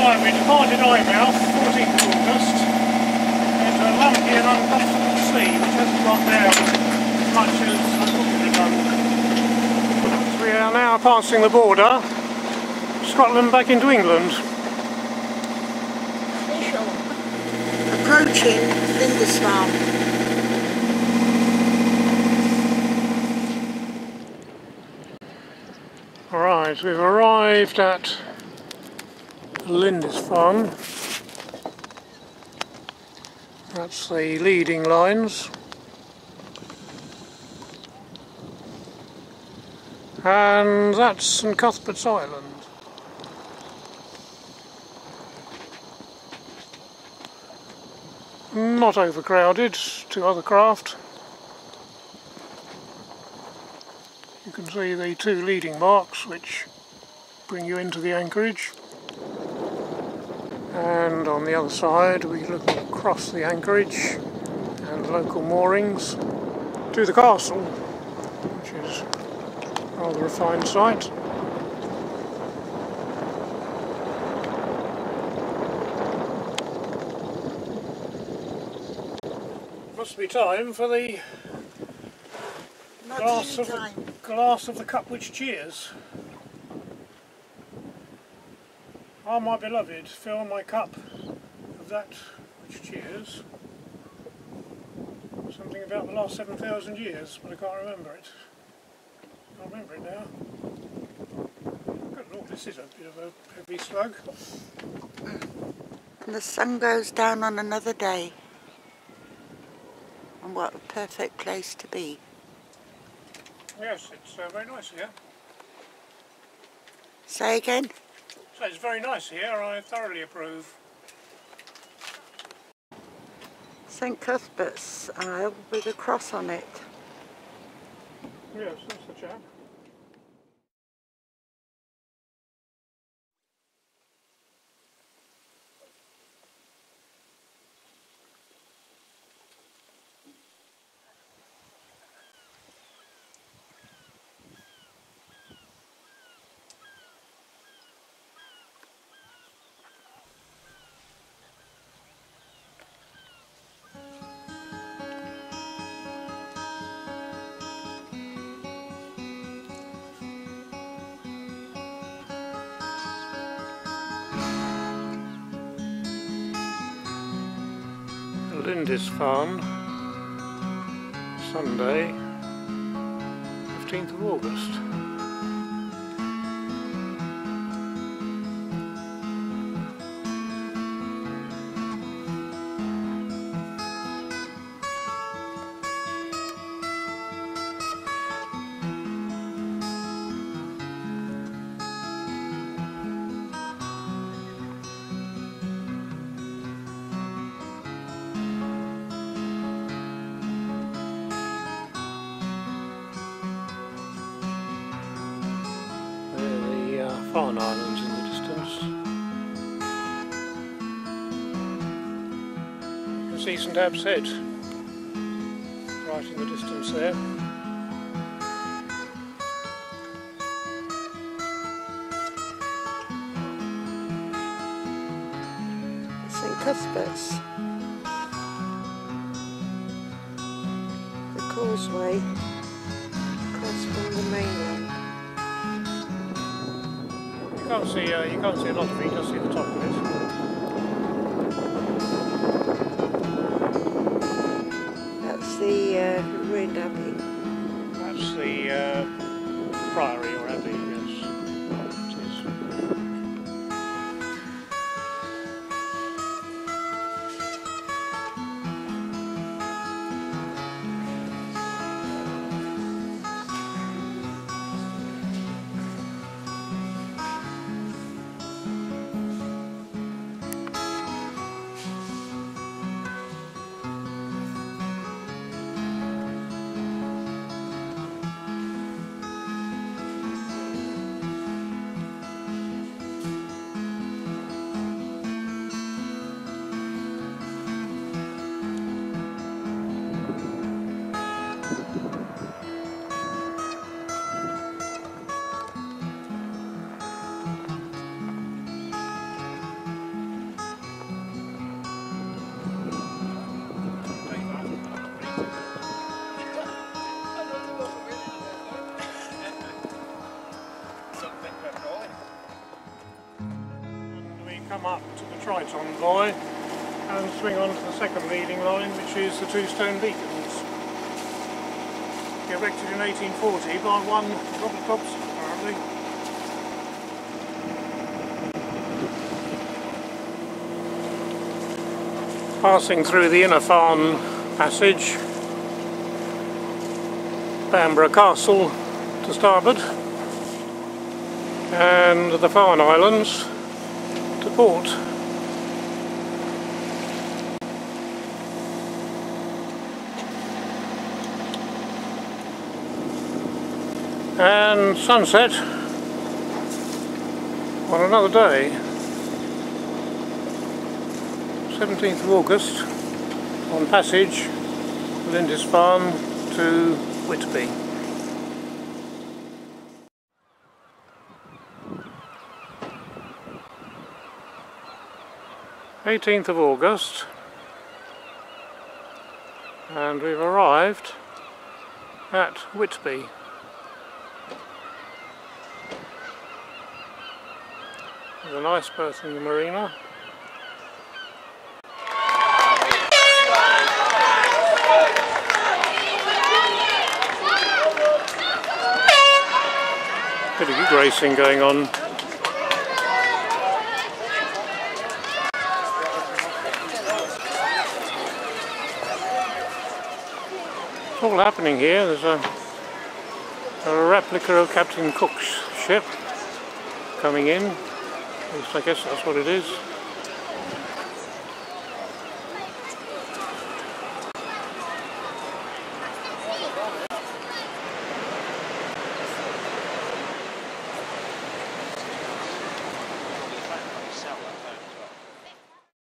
Right, we departed Eyemouth, 14th of August, into a lumpy and uncomfortable sea which hasn't gone down as much as I thought it would have done. We are now passing the border, Scotland back into England. Approaching Lindisfarne. Right, we've arrived at Lindisfarne. That's the leading lines. And that's St Cuthbert's Island. Not overcrowded, 2 other craft. You can see the 2 leading marks which bring you into the anchorage. And on the other side we look across the anchorage and local moorings to the castle, which is rather a fine sight. Must be time for the glass of the cup which cheers. Ah, my beloved, fill my cup of that which cheers. Something about the last 7,000 years, but I can't remember it. Can't remember it now. Good Lord, this is a bit of a heavy slug. And the sun goes down on another day. And what a perfect place to be. Yes, it's very nice here. Say again? So it's very nice here, I thoroughly approve. St Cuthbert's Isle with a cross on it. Yes, that's the chap. Lindisfarne, Sunday, 15th of August. Farne Islands in the distance. You can see St Abb's Head right in the distance there. St Cuthbert's. The causeway across from the mainland. You can't see a lot of it, you just see the top of it. That's the ruined abbey. That's the priory or abbey, yes. It is. come up to the Triton buoy and swing on to the second leading line, which is the two stone beacons, erected in 1840 by one Robert Dobson apparently. Passing through the Lindisfarne passage, Bavaria Castle to starboard, and the Farne Islands to port. And sunset on another day, 17th of August, on passage Lindisfarne to Whitby. '18th of August, and we've arrived at Whitby. There's a nice berth in the marina. Bit of good racing going on. It's all happening here. There's a replica of Captain Cook's ship coming in. At least I guess that's what it is.